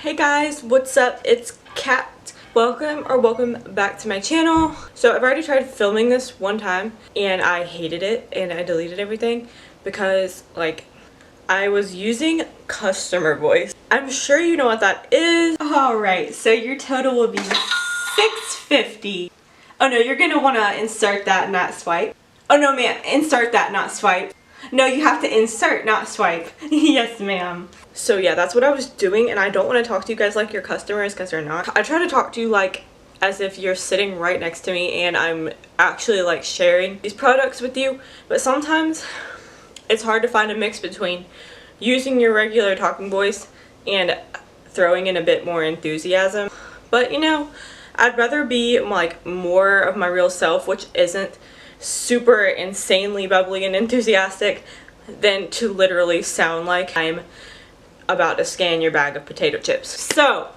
Hey guys, what's up? It's Kat. Welcome back to my channel. So I've already tried filming this one time and I hated it and I deleted everything because I was using customer voice. I'm sure you know what that is. Alright, so your total will be $6.50. Oh no, you're gonna wanna insert that, not swipe. Oh no ma'am, insert that, not swipe. No, you have to insert, not swipe. Yes ma'am. So yeah, that's what I was doing, and I don't want to talk to you guys like your customers because they're not. I try to talk to you like as if you're sitting right next to me and I'm actually like sharing these products with you, but sometimes it's hard to find a mix between using your regular talking voice and throwing in a bit more enthusiasm. But you know, I'd rather be like more of my real self, which isn't super insanely bubbly and enthusiastic, than to literally sound like I'm about to scan your bag of potato chips. So,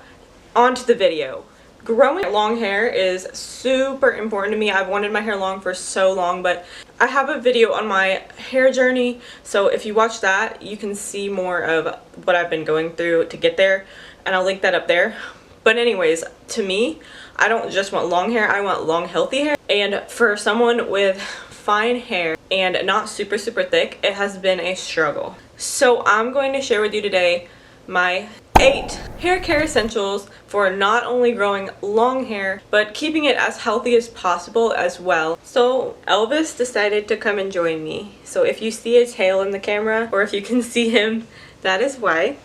on to the video. Growing long hair is super important to me. I've wanted my hair long for so long, but I have a video on my hair journey, so if you watch that, you can see more of what I've been going through to get there, and I'll link that up there. But anyways, to me, I don't just want long hair, I want long healthy hair. And for someone with fine hair and not super thick, it has been a struggle. So I'm going to share with you today my 8 hair care essentials for not only growing long hair, but keeping it as healthy as possible as well. So Elvis decided to come and join me. So if you see a tail in the camera, or if you can see him, that is why.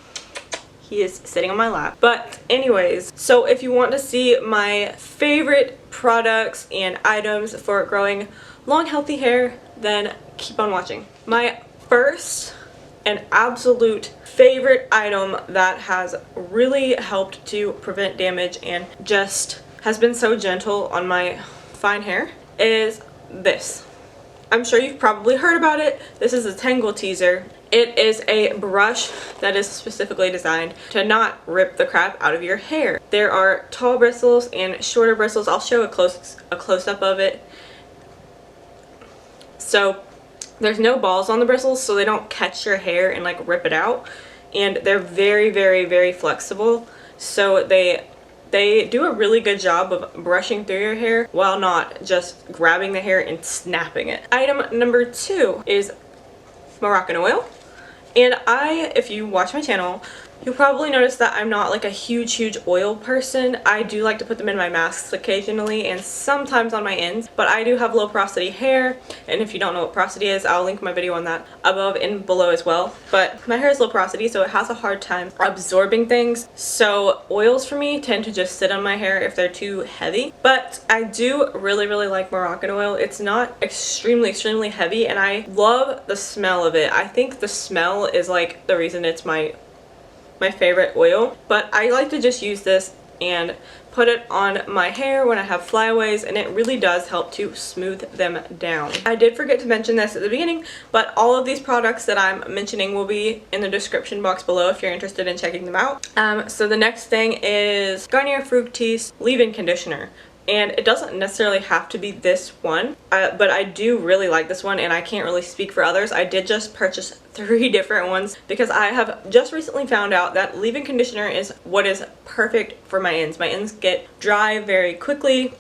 He is sitting on my lap. But anyways, so if you want to see my favorite products and items for growing long healthy hair, then keep on watching. My first and absolute favorite item that has really helped to prevent damage and just has been so gentle on my fine hair is this. I'm sure you've probably heard about it. This is a Tangle Teezer. It is a brush that is specifically designed to not rip the crap out of your hair. There are tall bristles and shorter bristles. I'll show a close-up of it. So there's no balls on the bristles, so they don't catch your hair and like rip it out. And they're very flexible, so they do a really good job of brushing through your hair while not just grabbing the hair and snapping it. Item number 2 is Moroccan Oil. And if you watch my channel, you'll probably notice that I'm not like a huge oil person. I do like to put them in my masks occasionally and sometimes on my ends, but I do have low porosity hair, and if you don't know what porosity is, I'll link my video on that above and below as well. But my hair is low porosity, so it has a hard time absorbing things, so oils for me tend to just sit on my hair if they're too heavy. But I do really like Moroccan Oil. It's not extremely heavy, and I love the smell of it. I think the smell is like the reason it's my favorite oil, but I like to just use this and put it on my hair when I have flyaways, and it really does help to smooth them down. I did forget to mention this at the beginning, but all of these products that I'm mentioning will be in the description box below if you're interested in checking them out. So the next thing is Garnier Fructis leave-in conditioner. And it doesn't necessarily have to be this one, but I do really like this one, and I can't really speak for others. I did just purchase 3 different ones because I have just recently found out that leave-in conditioner is what is perfect for my ends. My ends get dry very quickly.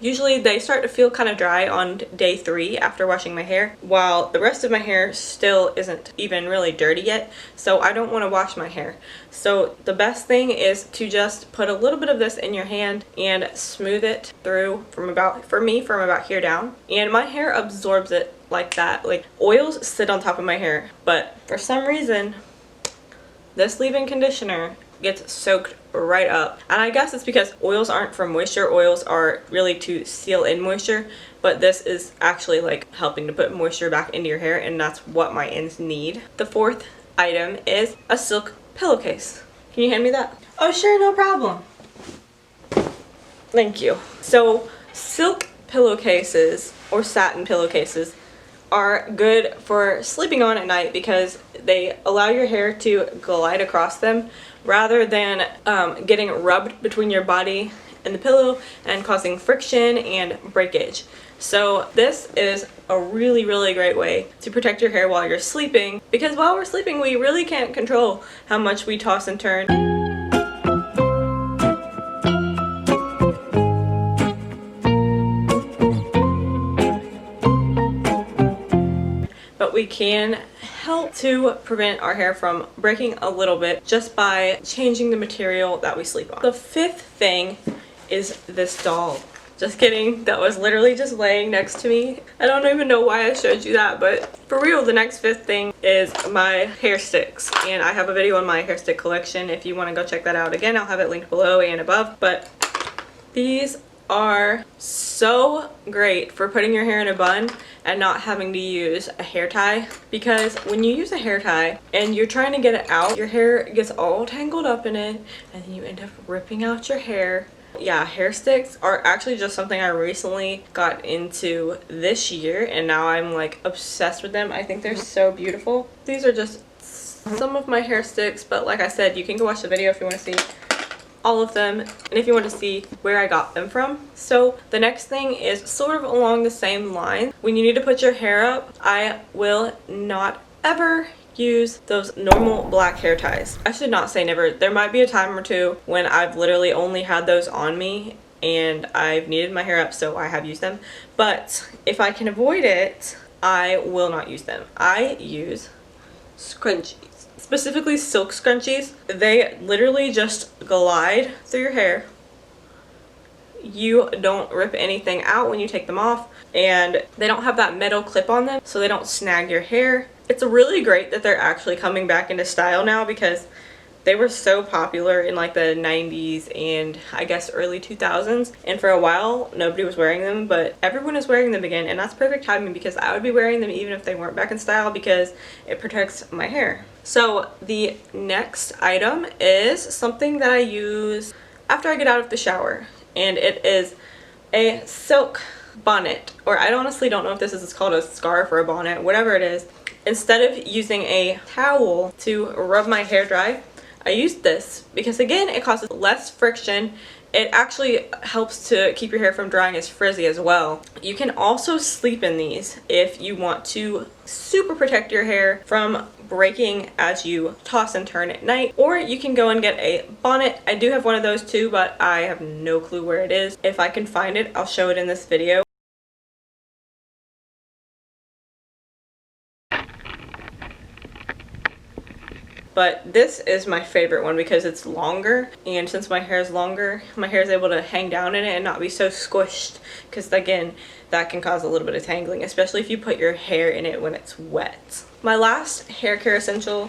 Usually they start to feel kind of dry on day 3 after washing my hair, while the rest of my hair still isn't even really dirty yet, so I don't want to wash my hair. So the best thing is to just put a little bit of this in your hand and smooth it through from about here down, and my hair absorbs it like that. Like, oils sit on top of my hair, but for some reason this leave-in conditioner gets soaked right up, and I guess it's because oils aren't for moisture. Oils are really to seal in moisture, but this is actually like helping to put moisture back into your hair, and that's what my ends need. The 4th item is a silk pillowcase. Can you hand me that? Oh sure, no problem. Thank you. So silk pillowcases or satin pillowcases are good for sleeping on at night because they allow your hair to glide across them rather than getting rubbed between your body and the pillow and causing friction and breakage. So this is a really great way to protect your hair while you're sleeping, because while we're sleeping we really can't control how much we toss and turn. we can help to prevent our hair from breaking a little bit just by changing the material that we sleep on. The fifth thing is this doll. Just kidding, that was literally just laying next to me. I don't even know why I showed you that, but for real, the next fifth thing is my hair sticks. And I have a video on my hair stick collection if you want to go check that out. Again, I'll have it linked below and above, but these are so great for putting your hair in a bun and not having to use a hair tie, because when you use a hair tie and you're trying to get it out, your hair gets all tangled up in it and then you end up ripping out your hair. Yeah, hair sticks are actually just something I recently got into this year, and now I'm like obsessed with them. I think they're so beautiful. These are just some of my hair sticks, but like I said, you can go watch the video if you want to see all of them and if you want to see where I got them from. So the next thing is sort of along the same line. When you need to put your hair up, I will not ever use those normal black hair ties. I should not say never. There might be a time or two when I've literally only had those on me and I've needed my hair up, so I have used them. But if I can avoid it, I will not use them. I use scrunchies, specifically silk scrunchies. They literally just glide through your hair. You don't rip anything out when you take them off, and they don't have that metal clip on them, so they don't snag your hair. It's really great that they're actually coming back into style now, because they were so popular in like the 90s and I guess early 2000s, and for a while nobody was wearing them, but everyone is wearing them again, and that's perfect timing because I would be wearing them even if they weren't back in style, because it protects my hair. So the next item is something that I use after I get out of the shower, and it is a silk bonnet, or I honestly don't know if this is called a scarf or a bonnet, whatever it is. Instead of using a towel to rub my hair dry, I use this because, again, it causes less friction. It actually helps to keep your hair from drying as frizzy as well. You can also sleep in these if you want to super protect your hair from breaking as you toss and turn at night, or you can go and get a bonnet. I do have one of those too, but I have no clue where it is. If I can find it, I'll show it in this video. But this is my favorite one because it's longer, and since my hair is longer, my hair is able to hang down in it and not be so squished, because again, that can cause a little bit of tangling, especially if you put your hair in it when it's wet. My last hair care essential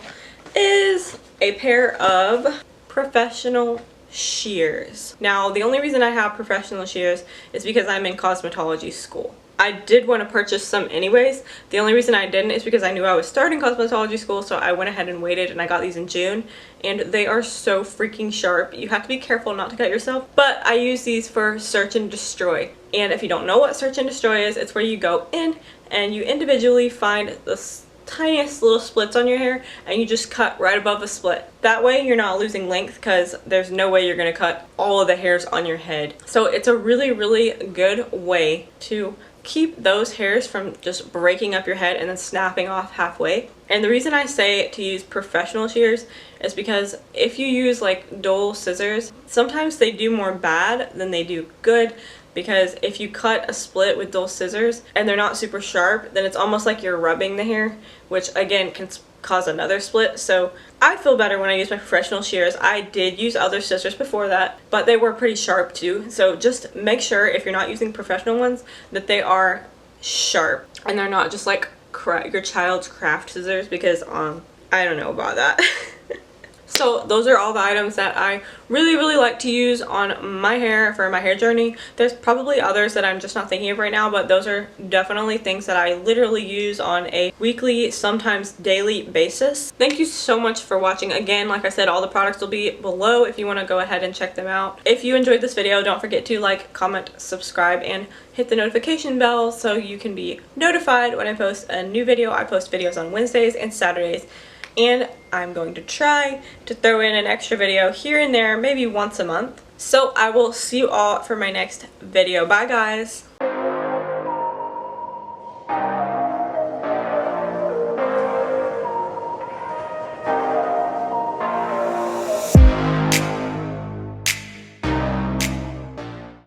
is a pair of professional shears. Now, the only reason I have professional shears is because I'm in cosmetology school. I did want to purchase some anyways. The only reason I didn't is because I knew I was starting cosmetology school, so I went ahead and waited, and I got these in June, and they are so freaking sharp. You have to be careful not to cut yourself, but I use these for search and destroy. And if you don't know what search and destroy is, it's where you go in and you individually find the tiniest little splits on your hair and you just cut right above the split. That way you're not losing length, because there's no way you're going to cut all of the hairs on your head. So it's a really, really good way to keep those hairs from just breaking up your head and then snapping off halfway. And the reason I say to use professional shears is because if you use like dull scissors, sometimes they do more bad than they do good, because if you cut a split with dull scissors and they're not super sharp, then it's almost like you're rubbing the hair, which again can cause another split. So I feel better when I use my professional shears. I did use other scissors before that, but they were pretty sharp too. So just make sure if you're not using professional ones that they are sharp and they're not just like your child's craft scissors, because I don't know about that. So those are all the items that I really, really like to use on my hair for my hair journey. There's probably others that I'm just not thinking of right now, but those are definitely things that I literally use on a weekly, sometimes daily basis. Thank you so much for watching. Again, like I said, all the products will be below if you want to go ahead and check them out. If you enjoyed this video, don't forget to like, comment, subscribe, and hit the notification bell so you can be notified when I post a new video. I post videos on Wednesdays and Saturdays, and I'm going to try to throw in an extra video here and there, maybe once a month. So I will see you all for my next video. Bye guys!